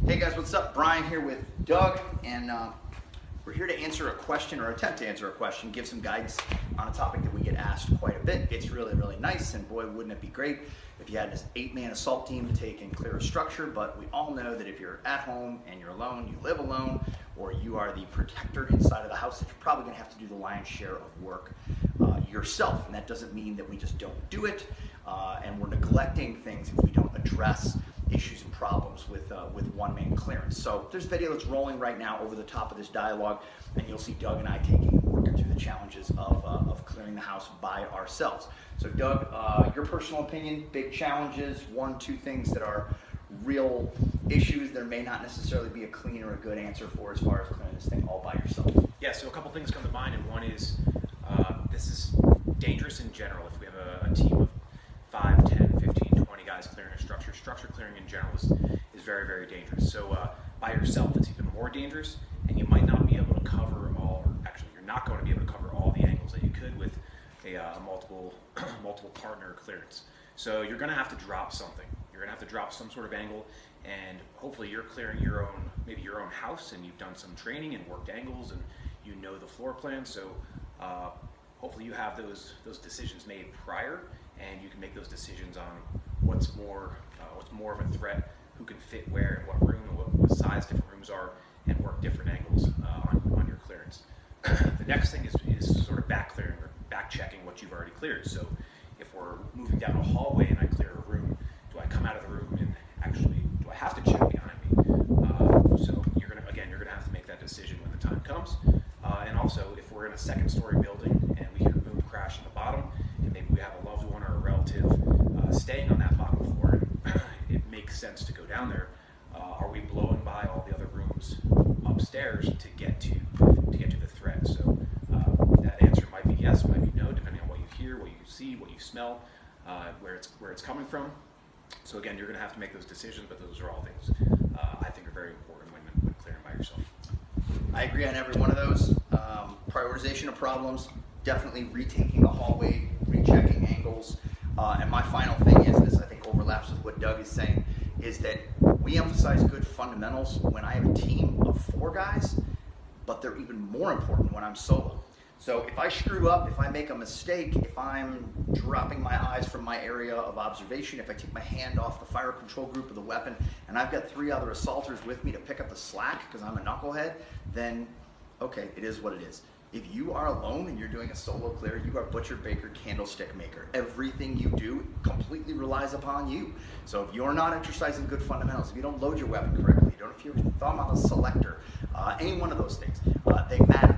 Hey guys, what's up? Brian here with Doug, and we're here to answer a question, or attempt to answer a question, give some guidance on a topic that we get asked quite a bit. It's really, really nice, and boy, wouldn't it be great if you had this 8-man assault team to take and clear a structure, but we all know that if you're at home and you're alone, you live alone, or you are the protector inside of the house, that you're probably gonna have to do the lion's share of work yourself, and that doesn't mean that we just don't do it, and we're neglecting things if we don't address issues and problems with one-man clearance. So there's video that's rolling right now over the top of this dialogue, and you'll see Doug and I working through the challenges of clearing the house by ourselves. So Doug, your personal opinion, big challenges, 1-2 things that are real issues there may not necessarily be a clean or a good answer for as far as clearing this thing all by yourself. Yeah, so a couple things come to mind, and one is this is dangerous in general. If we have a team of 5, 10, 15, 20 guys clearing a structure, structure clearing in general is very, very dangerous. So by yourself, it's even more dangerous, and you might not be able to cover all, or actually you're not going to be able to cover all the angles that you could with a multiple partner clearance. So you're going to have to drop something. You're going to have to drop some sort of angle, and hopefully you're clearing your own, maybe your own house, and you've done some training and worked angles, and you know the floor plan. So hopefully you have those decisions made prior, and you can make those decisions on what's more of a threat, who can fit where in what room, and what size different rooms are, and work different angles on your clearance. The next thing is sort of back clearing or back checking what you've already cleared. So if we're moving down a hallway and I clear a room, do I come out of the room and actually do I have to check behind me? So you're gonna have to make that decision when the time comes. And also, if we're in a second-story building and we hear a boom crash at the bottom, and maybe we have a loved one or a relative staying on that bottom floor, and it makes sense to go down there. Are we blowing by all the other rooms upstairs to get to the threat? So that answer might be yes, might be no, depending on what you hear, what you see, what you smell, where it's coming from. So again, you're going to have to make those decisions, but those are all things I think are very important when clearing by yourself. I agree on every one of those. Prioritization of problems, definitely retaking the hallway, rechecking angles. And my final thing is this, I think overlaps with what Doug is saying, is that we emphasize good fundamentals when I have a team of 4 guys, but they're even more important when I'm solo. So if I screw up, if I make a mistake, if I'm dropping my eyes from my area of observation, if I take my hand off the fire control group of the weapon, and I've got 3 other assaulters with me to pick up the slack because I'm a knucklehead, then okay, it is what it is. If you are alone and you're doing a solo clear, you are butcher, baker, candlestick maker. Everything you do completely relies upon you. So if you're not exercising good fundamentals, if you don't load your weapon correctly, you don't have your thumb on the selector, any one of those things, they matter.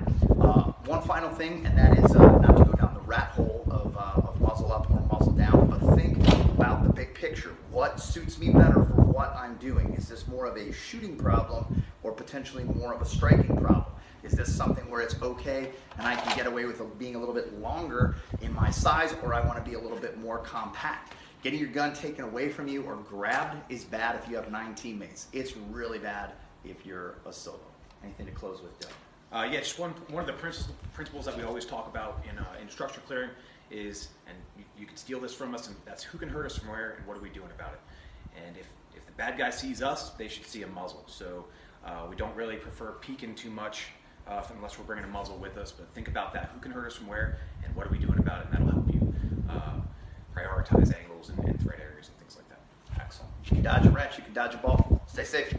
One final thing, and that is not to go down the rat hole of muzzle up or muzzle down, but think about the big picture. What suits me better for what I'm doing? Is this more of a shooting problem or potentially more of a striking problem? Is this something where it's okay and I can get away with being a little bit longer in my size, or I want to be a little bit more compact? Getting your gun taken away from you or grabbed is bad if you have 9 teammates. It's really bad if you're a solo. Anything to close with, Doug? Yeah, just one of the principles that we always talk about in structure clearing is, and you can steal this from us, and that's who can hurt us from where and what are we doing about it. And if the bad guy sees us, they should see a muzzle. So we don't really prefer peeking too much unless we're bringing a muzzle with us, but think about that. Who can hurt us from where and what are we doing about it? And that'll help you prioritize angles and threat areas and things like that. Excellent. You can dodge a wrench, you can dodge a ball. Stay safe.